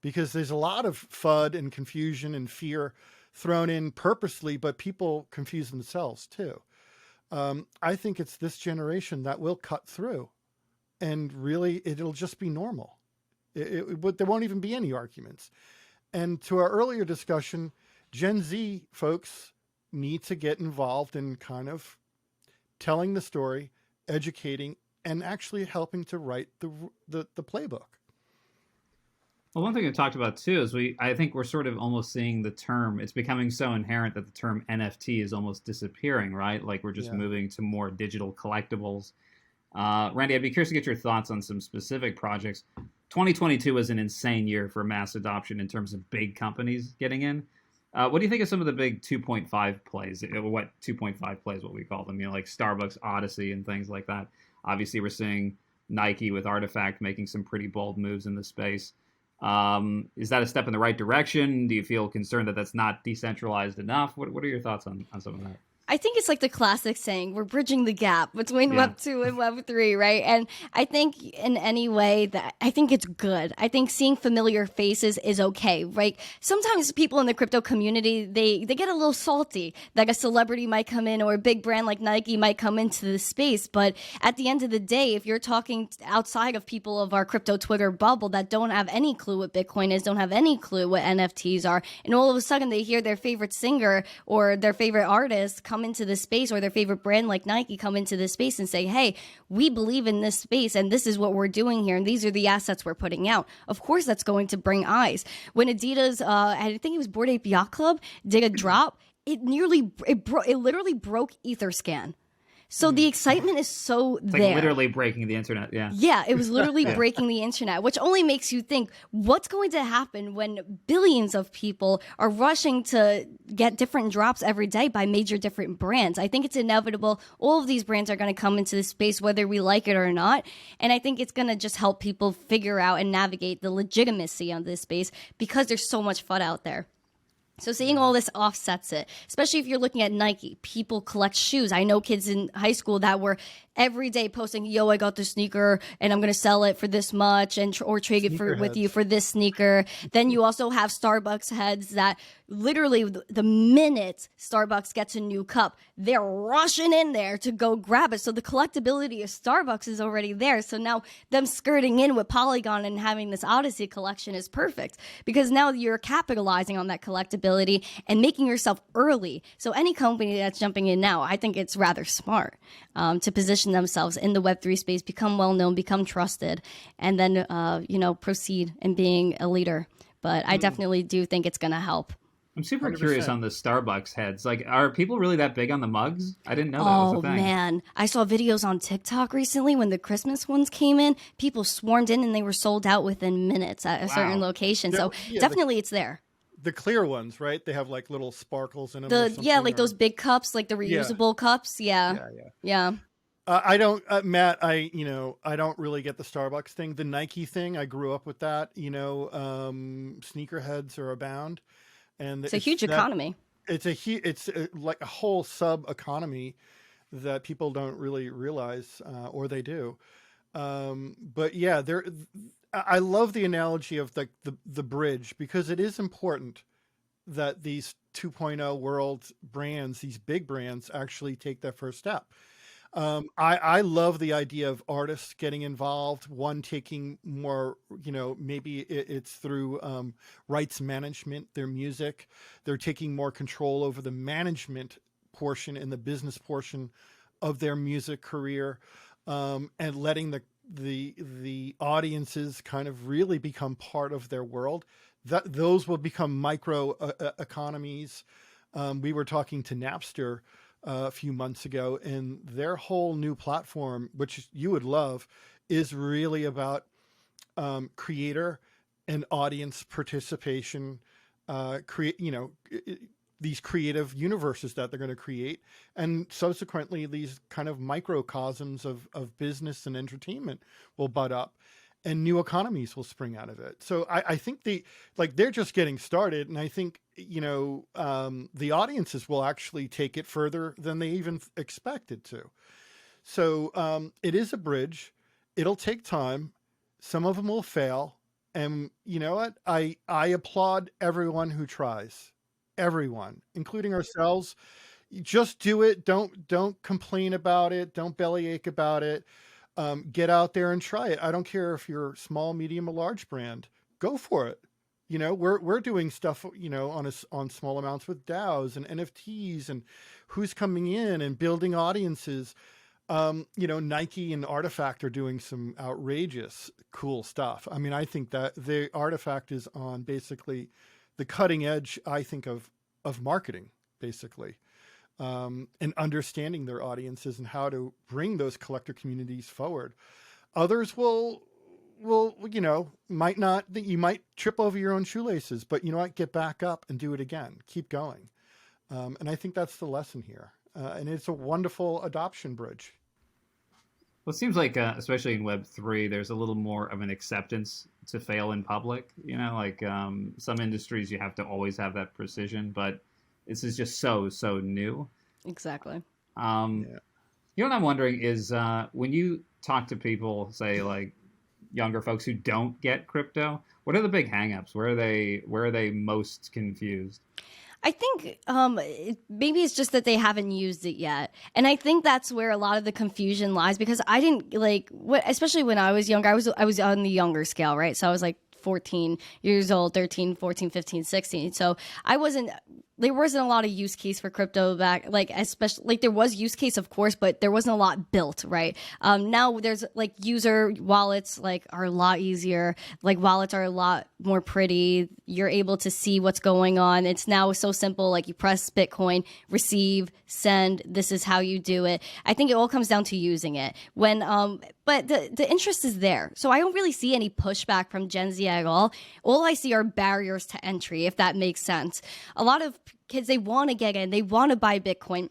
because there's a lot of FUD and confusion and fear thrown in purposely, but people confuse themselves too. I think it's this generation that will cut through, and really it'll just be normal. There won't even be any arguments. And to our earlier discussion, Gen Z folks need to get involved in kind of telling the story, educating, and actually helping to write the playbook. Well, one thing we talked about too is I think we're sort of almost seeing the term, it's becoming so inherent that the term NFT is almost disappearing, right? Like we're just Yeah. moving to more digital collectibles. Randy, I'd be curious to get your thoughts on some specific projects. 2022 was an insane year for mass adoption in terms of big companies getting in. What do you think of some of the big 2.5 plays? What 2.5 plays, what we call them, like Starbucks Odyssey and things like that. Obviously, we're seeing Nike with Artifact making some pretty bold moves in the space. Is that a step in the right direction? Do you feel concerned that that's not decentralized enough? What are your thoughts on some of that? I think it's like the classic saying, we're bridging the gap between Yeah. Web 2 and Web 3, right? And I think in any way that I think it's good. I think seeing familiar faces is okay, right? Sometimes people in the crypto community, they get a little salty that a celebrity might come in or a big brand like Nike might come into the space. But at the end of the day, if you're talking outside of people of our crypto Twitter bubble that don't have any clue what Bitcoin is, don't have any clue what NFTs are, and all of a sudden they hear their favorite singer or their favorite artist come into the space, or their favorite brand like Nike come into this space and say, hey, we believe in this space and this is what we're doing here and these are the assets we're putting out. Of course that's going to bring eyes. When Adidas, I think it was Bored Ape Yacht Club, did a drop, it literally broke Etherscan. So the excitement is so It's there. like literally breaking the internet. Yeah. Yeah, it was literally breaking the internet, which only makes you think what's going to happen when billions of people are rushing to get different drops every day by major different brands. I think it's inevitable. All of these brands are going to come into this space whether we like it or not. And I think it's going to just help people figure out and navigate the legitimacy of this space because there's so much FUD out there. So seeing all this offsets it, especially if you're looking at Nike. People collect shoes. I know kids in high school that were every day posting, yo, I got this sneaker and I'm going to sell it for this much or trade it with you for this sneaker. Then you also have Starbucks heads that literally the minute Starbucks gets a new cup, they're rushing in there to go grab it. So the collectability of Starbucks is already there. So now them skirting in with Polygon and having this Odyssey collection is perfect because now you're capitalizing on that collectability and making yourself early. So any company that's jumping in now, I think it's rather smart to position themselves in the Web3 space, become well-known, become trusted, and then, proceed in being a leader. But I definitely do think it's going to help. I'm super 100%. curious on the Starbucks heads. Like, are people really that big on the mugs? I didn't know that was a Oh, thing. man. I saw videos on TikTok recently when the Christmas ones came in. People swarmed in and they were sold out within minutes at a certain location. So definitely it's there. The clear ones, right? They have like little sparkles in them. Like those big cups, like the reusable cups. Yeah. I don't, Matt. I don't really get the Starbucks thing. The Nike thing, I grew up with that. Sneakerheads are abound, and It's a huge economy. It's like a whole sub economy that people don't really realize, or they do. But yeah, I love the analogy of the bridge because it is important that these 2.0 world brands, these big brands, actually take that first step. I love the idea of artists getting involved, one taking more, maybe it's through rights management, their music. They're taking more control over the management portion and the business portion of their music career, and letting the audiences kind of really become part of their world. Those will become micro economies. We were talking to Napster a few months ago, and their whole new platform, which you would love, is really about creator and audience participation, these creative universes that they're going to create, and subsequently these kind of microcosms of business and entertainment will butt up and new economies will spring out of it. So I think they're just getting started. And I think, the audiences will actually take it further than they even expected to. So it is a bridge. It'll take time. Some of them will fail. And you know what? I applaud everyone who tries. Everyone, including ourselves. Just do it. Don't complain about it. Don't bellyache about it. Get out there and try it. I don't care if you're small, medium, or large brand. Go for it. We're doing stuff, on small amounts with DAOs and NFTs and who's coming in and building audiences. Nike and Artifact are doing some outrageous cool stuff. I mean, I think that the Artifact is on basically the cutting edge, I think, of marketing, basically, and understanding their audiences and how to bring those collector communities forward. Others will might not, you might trip over your own shoelaces, but you know what, get back up and do it again, keep going. And I think that's the lesson here. And it's a wonderful adoption bridge. Well, it seems like, especially in Web3, there's a little more of an acceptance to fail in public. Like some industries, you have to always have that precision, but this is just so new. Exactly. Yeah. What I'm wondering is when you talk to people, say like younger folks who don't get crypto, what are the big hangups? Where are they most confused? I think maybe it's just that they haven't used it yet, and I think that's where a lot of the confusion lies. Because I didn't especially when I was younger. I was on the younger scale, right? So I was like 14 years old, 13, 14, 15, 16. So there wasn't a lot of use case for crypto back, especially there was use case, of course, but there wasn't a lot built, right? Now there's user wallets are a lot easier. Wallets are a lot more pretty. You're able to see what's going on. It's now so simple. You press Bitcoin, receive, send. This is how you do it. I think it all comes down to using it. But the interest is there. So I don't really see any pushback from Gen Z at all. All I see are barriers to entry, if that makes sense. A lot of kids, they want to get in, they want to buy Bitcoin.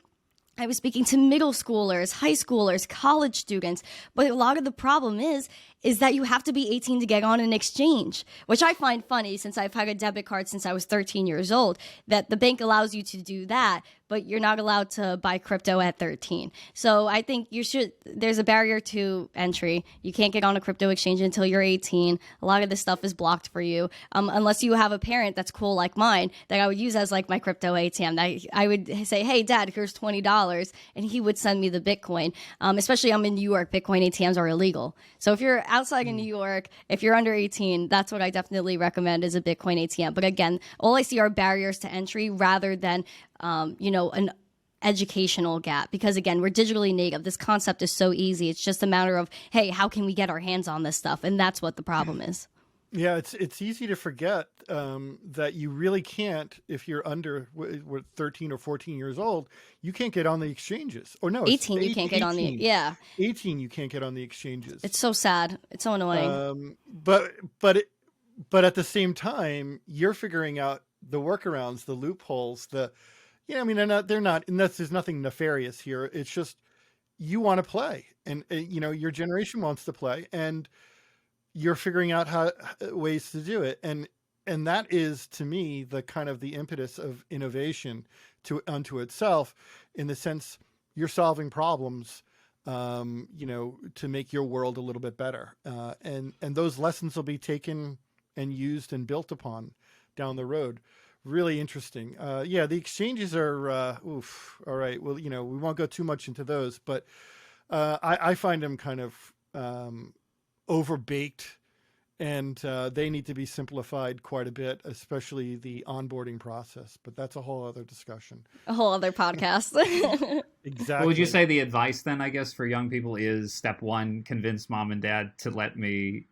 I was speaking to middle schoolers, high schoolers, college students, but a lot of the problem is that you have to be 18 to get on an exchange, which I find funny since I've had a debit card since I was 13 years old, that the bank allows you to do that, but you're not allowed to buy crypto at 13. So I think there's a barrier to entry. You can't get on a crypto exchange until you're 18. A lot of this stuff is blocked for you, unless you have a parent that's cool like mine that I would use as my crypto ATM. I would say, hey, Dad, here's $20, and he would send me the Bitcoin. Especially I'm in New York, Bitcoin ATMs are illegal. So if you're outside of New York, if you're under 18, that's what I definitely recommend is a Bitcoin ATM. But again, all I see are barriers to entry rather than, an educational gap. Because again, we're digitally native. This concept is so easy. It's just a matter of, hey, how can we get our hands on this stuff? And that's what the problem is. Yeah, it's easy to forget that you really can't, if you're under 13 or 14 years old, you can't get on the exchanges. Or no, 18, you can't get on the, yeah. 18, you can't get on the exchanges. It's so sad. It's so annoying. But at the same time, you're figuring out the workarounds, the loopholes, they're not, and there's nothing nefarious here. It's just, you want to play, and your generation wants to play, and you're figuring out ways to do it. And that is, to me, the kind of the impetus of innovation unto itself, in the sense you're solving problems, to make your world a little bit better. And those lessons will be taken and used and built upon down the road. Really interesting. The exchanges are, all right. Well, we won't go too much into those, but I find them kind of overbaked, and they need to be simplified quite a bit, especially the onboarding process. But that's a whole other discussion. A whole other podcast. Exactly. What would you say the advice then, I guess, for young people is step one, convince mom and dad to let me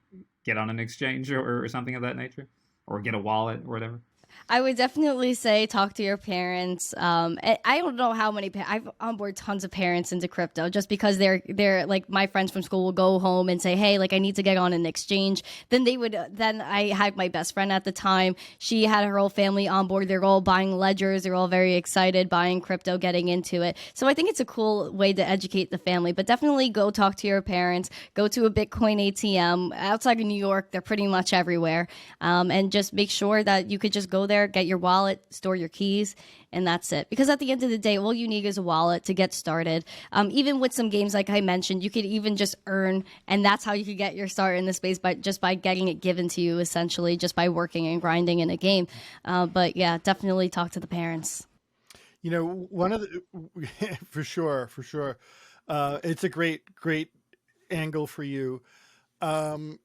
get on an exchange or something of that nature, or get a wallet or whatever? I would definitely say talk to your parents. I don't know how many I've onboarded tons of parents into crypto just because they're like, my friends from school will go home and say, hey, I need to get on an exchange. Then I had my best friend at the time. She had her whole family on board. They're all buying ledgers. They're all very excited buying crypto, getting into it. So I think it's a cool way to educate the family, but definitely go talk to your parents, go to a Bitcoin ATM outside of New York. They're pretty much everywhere. And just make sure that you could just go there, get your wallet, store your keys, and that's it. Because at the end of the day, all you need is a wallet to get started. Even with some games, like I mentioned, you could even just earn, and that's how you could get your start in the space, by getting it given to you, essentially, just by working and grinding in a game. But yeah, definitely talk to the parents. One of the, for sure. It's a great angle for you. And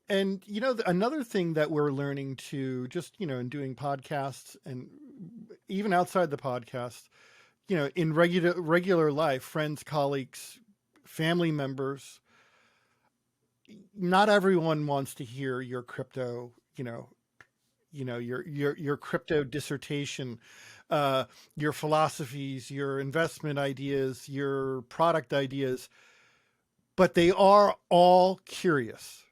another thing that we're learning to just, in doing podcasts, and even outside the podcast, in regular life, friends, colleagues, family members. Not everyone wants to hear your crypto, your crypto dissertation, your philosophies, your investment ideas, your product ideas, but they are all curious.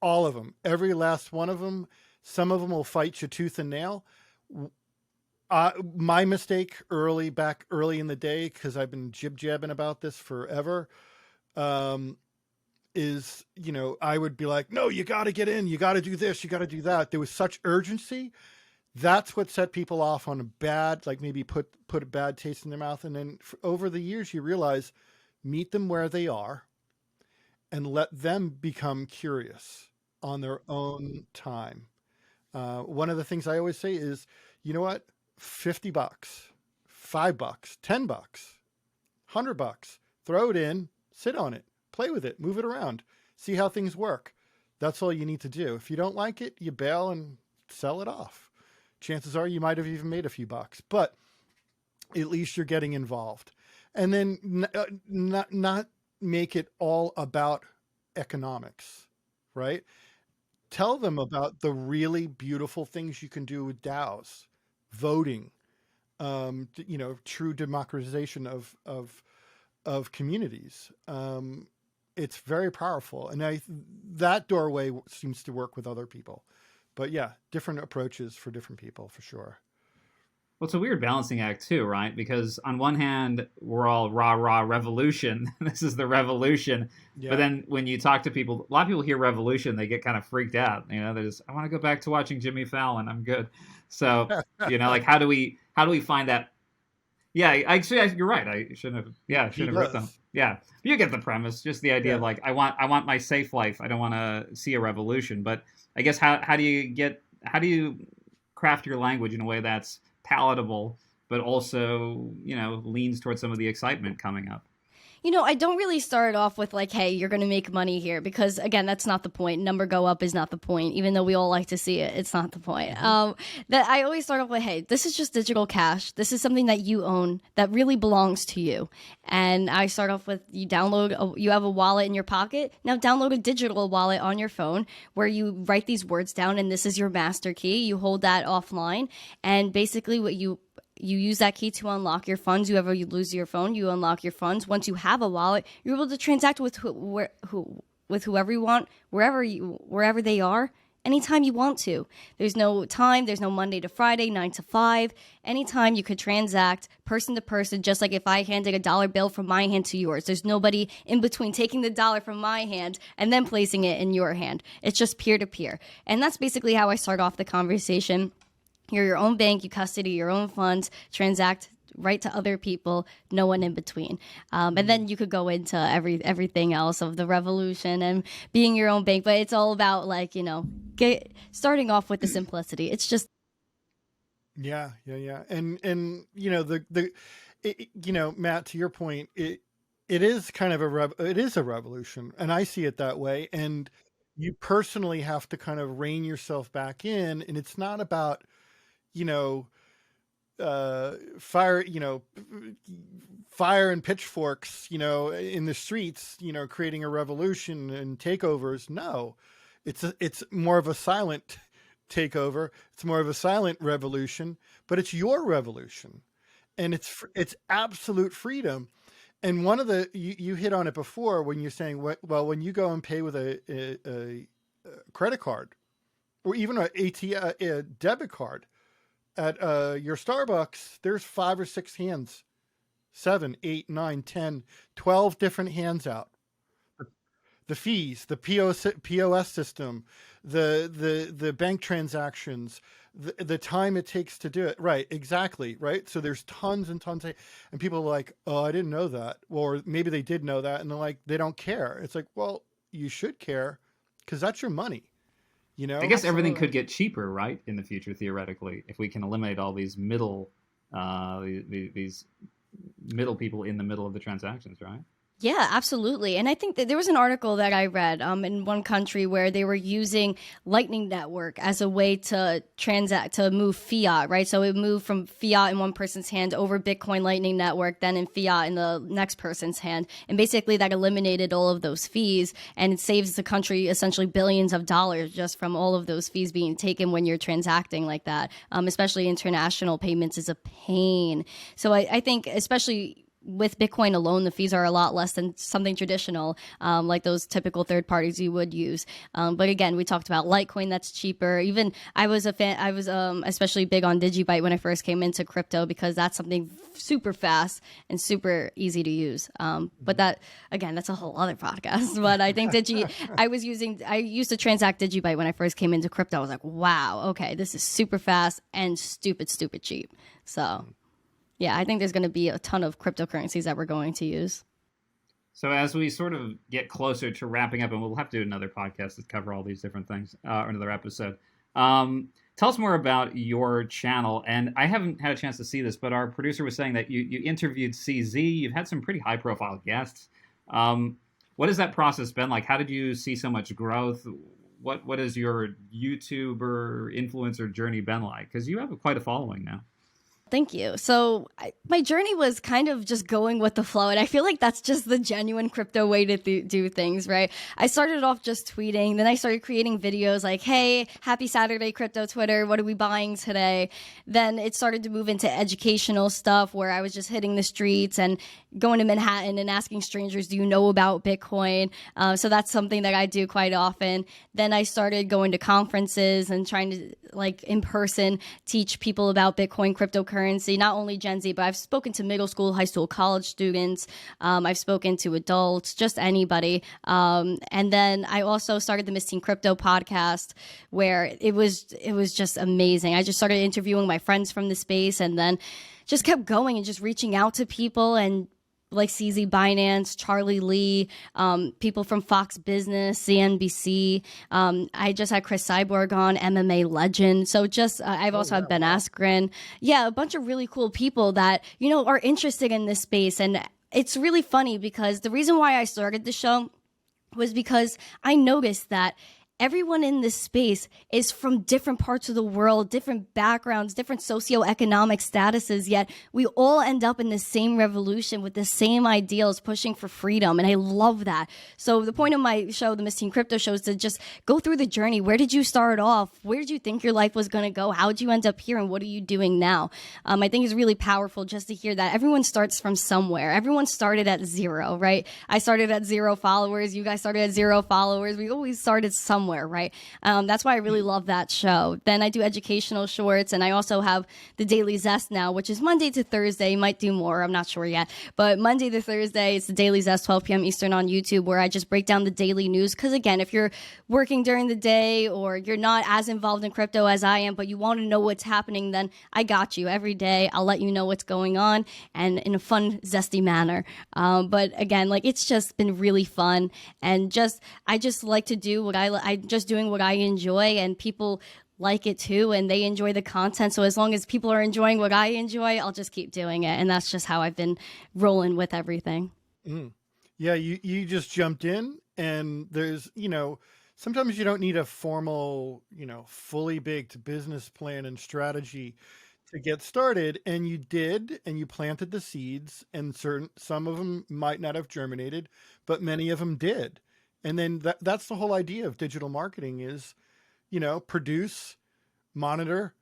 All of them, every last one of them. Some of them will fight you tooth and nail. My mistake back early in the day, because I've been jib-jabbing about this forever, is, I would be like, no, you got to get in, you got to do this, you got to do that. There was such urgency. That's what set people off on a bad, like maybe put a bad taste in their mouth. And then over the years, you realize, meet them where they are and let them become curious on their own time. One of the things I always say is, you know what? $50, $5, $10, $100, throw it in, sit on it, play with it, move it around, see how things work. That's all you need to do. If you don't like it, you bail and sell it off. Chances are you might have even made a few bucks, but at least you're getting involved. And then not make it all about economics, right? Tell them about the really beautiful things you can do with DAOs, voting, true democratization of communities. It's very powerful. And that doorway seems to work with other people. But yeah, different approaches for different people, for sure. Well, it's a weird balancing act too, right? Because on one hand, we're all rah rah revolution. This is the revolution. Yeah. But then when you talk to people, a lot of people hear revolution, they get kind of freaked out. There's, I want to go back to watching Jimmy Fallon. I'm good. So, like how do we find that? Yeah, actually, you're right. I shouldn't have written them. Yeah, you get the premise. Just the idea of like, I want my safe life. I don't want to see a revolution. But I guess how do you craft your language in a way that's palatable, but also, leans towards some of the excitement coming up? I don't really start off with like, hey, you're going to make money here, because again, that's not the point. Number go up is not the point, even though we all like to see it. It's not the point. That I always start off with, hey, this is just digital cash. This is something that you own that really belongs to you. And I start off with, you have a wallet in your pocket. Now download a digital wallet on your phone where you write these words down, and this is your master key. You hold that offline, and basically what you use that key to unlock your funds. Whoever you lose your phone, you unlock your funds. Once you have a wallet, you're able to transact with whoever you want, wherever they are, anytime you want to. There's no time. There's no Monday to Friday, 9 to 5. Anytime you could transact person to person, just like if I handed a dollar bill from my hand to yours. There's nobody in between taking the dollar from my hand and then placing it in your hand. It's just peer to peer. And that's basically how I start off the conversation. You're your own bank, you custody your own funds, transact right to other people, no one in between. And then you could go into everything else of the revolution and being your own bank. But it's all about starting off with the simplicity. It's just. Yeah. And Matt, to your point, it is kind of it is a revolution, and I see it that way. And you personally have to kind of rein yourself back in, and it's not about, fire and pitchforks, in the streets, creating a revolution and takeovers. No, it's more of a silent takeover. It's more of a silent revolution, but it's your revolution, and it's absolute freedom. And one of you hit on it before when you're saying, well, when you go and pay with a credit card or even a debit card at your Starbucks, there's 5 or 6 hands, 7, 8, 9, 10, 12 different hands out. The fees, the POS system, the bank transactions, the time it takes to do it. Right, exactly, right? So there's tons and tons and people are like, oh, I didn't know that. Or maybe they did know that, and they're like, they don't care. It's like, well, you should care, because that's your money. I guess everything could get cheaper, right, in the future, theoretically, if we can eliminate all these these middle people in the middle of the transactions, right? Yeah, absolutely. And I think that there was an article that I read in one country where they were using Lightning Network as a way to transact, to move fiat, right? So it moved from fiat in one person's hand over Bitcoin Lightning Network, then in fiat in the next person's hand. And basically that eliminated all of those fees, and it saves the country essentially billions of dollars just from all of those fees being taken when you're transacting like that. Especially international payments is a pain. So I think especially with Bitcoin alone, the fees are a lot less than something traditional, like those typical third parties you would use. But again, we talked about Litecoin that's cheaper. Even I was a fan. I was especially big on Digibyte when I first came into crypto because that's something super fast and super easy to use. But that again, that's a whole other podcast. But I think I used to transact Digibyte when I first came into crypto. I was like, wow, okay, this is super fast and stupid cheap. So. Yeah, I think there's going to be a ton of cryptocurrencies that we're going to use. So as we sort of get closer to wrapping up, and we'll have to do another podcast to cover all these different things, or another episode, tell us more about your channel. And I haven't had a chance to see this, but our producer was saying that you interviewed CZ. You've had some pretty high-profile guests. What has that process been like? How did you see so much growth? What has your YouTuber influencer journey been like? Because you have quite a following now. Thank you. So my journey was kind of just going with the flow. And I feel like that's just the genuine crypto way to do things, right? I started off just tweeting. Then I started creating videos like, hey, happy Saturday, crypto Twitter. What are we buying today? Then it started to move into educational stuff where I was just hitting the streets and going to Manhattan and asking strangers, do you know about Bitcoin? So that's something that I do quite often. Then I started going to conferences and trying to, like, in person, teach people about Bitcoin, cryptocurrency, not only Gen Z, but I've spoken to middle school, high school, college students. I've spoken to adults, just anybody. And then I also started the Miss Teen Crypto podcast, where it was just amazing. I just started interviewing my friends from the space and then just kept going and just reaching out to people and like CZ Binance, Charlie Lee, people from Fox Business, CNBC. I just had Chris Cyborg on, MMA legend. So just, I've also had Ben Askren. Yeah, a bunch of really cool people that, you know, are interested in this space. And it's really funny because the reason why I started the show was because I noticed that everyone in this space is from different parts of the world, different backgrounds, different socioeconomic statuses, yet we all end up in the same revolution with the same ideals pushing for freedom. And I love that. So the point of my show, the Miss Teen Crypto Show, is to just go through the journey. Where did you start off? Where did you think your life was going to go? How did you end up here? And what are you doing now? I think it's really powerful just to hear that everyone starts from somewhere. Everyone started at zero, right? I started at 0 followers. You guys started at 0 followers. We always started somewhere. Right. That's why I really love that show. Then I do educational shorts, and I also have the Daily Zest now, which is Monday to Thursday. Might do more. I'm not sure yet. But Monday to Thursday, it's the Daily Zest, 12 p.m. Eastern on YouTube, where I just break down the daily news. Because again, if you're working during the day or you're not as involved in crypto as I am, but you want to know what's happening, then I got you. Every day, I'll let you know what's going on, and in a fun, zesty manner. But again, like, it's just been really fun, and I just like to do what I just doing what I enjoy, and people like it too, and they enjoy the content. So as long as people are enjoying what I enjoy, I'll just keep doing it. And that's just how I've been rolling with everything. Yeah, you just jumped in, and there's, you know, sometimes you don't need a formal, you know, fully baked business plan and strategy to get started. And you did, and you planted the seeds, and some of them might not have germinated, but many of them did. And then that's the whole idea of digital marketing is, you know, produce, monitor,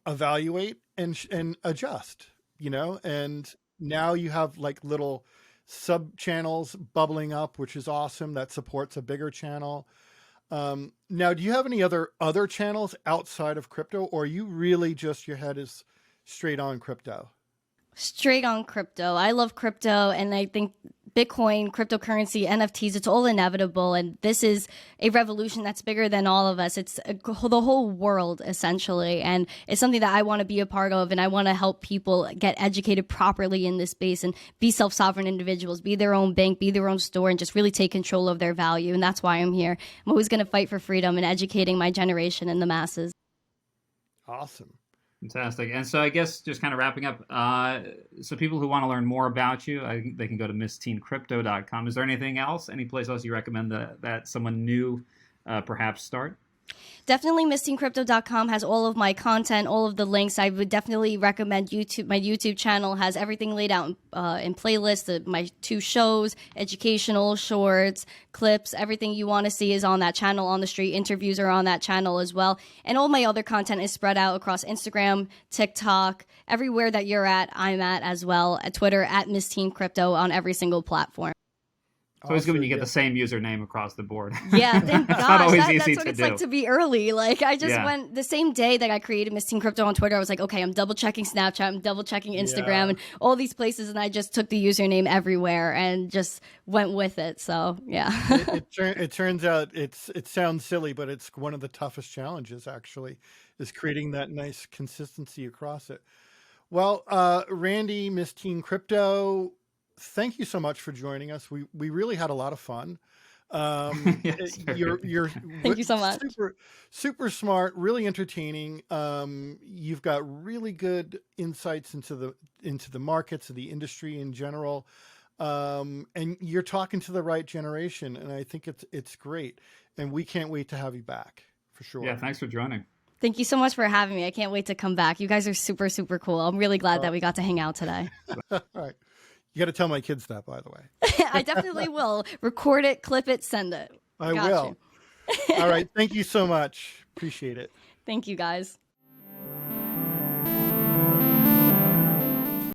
evaluate, and adjust, you know. And now you have like little sub channels bubbling up, which is awesome. That supports a bigger channel. Now, do you have any other channels outside of crypto, or are you really just, your head is straight on crypto? Straight on crypto. I love crypto, and I think Bitcoin, cryptocurrency, NFTs, it's all inevitable. And this is a revolution that's bigger than all of us. It's the whole world, essentially. And it's something that I want to be a part of. And I want to help people get educated properly in this space and be self-sovereign individuals, be their own bank, be their own store, and just really take control of their value. And that's why I'm here. I'm always going to fight for freedom and educating my generation and the masses. Awesome. Fantastic. And so I guess just kind of wrapping up, so people who want to learn more about you, they can go to missteencrypto.com. Is there anything else, any place else you recommend that someone new perhaps start? Definitely missteencrypto.com has all of my content, all of the links. I would definitely recommend YouTube. My YouTube channel has everything laid out in playlists. My 2 shows, educational, shorts, clips, everything you want to see is on that channel. On the Street interviews are on that channel as well. And all my other content is spread out across Instagram, TikTok, everywhere that you're at, I'm at as well. At Twitter, at missteencrypto on every single platform. It's always good when you get the same username across the board. Yeah, thank gosh. Not always that's easy what to it's do. like to be early. Like, I just went the same day that I created Miss Teen Crypto on Twitter. I was like, okay, I'm double checking Snapchat, I'm double checking Instagram, and all these places, and I just took the username everywhere and just went with it. So yeah, it turns out it sounds silly, but it's one of the toughest challenges. Actually, is creating that nice consistency across it. Well, Randi, Miss Teen Crypto, thank you so much for joining us. We really had a lot of fun. Yes, You're thank you so much. Super smart, really entertaining. You've got really good insights into the markets, of the industry in general. And you're talking to the right generation, and I think it's great. And we can't wait to have you back for sure. Yeah, thanks for joining. Thank you so much for having me. I can't wait to come back. You guys are super, super cool. I'm really glad that we got to hang out today. All right. You got to tell my kids that, by the way. I definitely will. Record it, clip it, send it. I will. All right. Thank you so much. Appreciate it. Thank you, guys.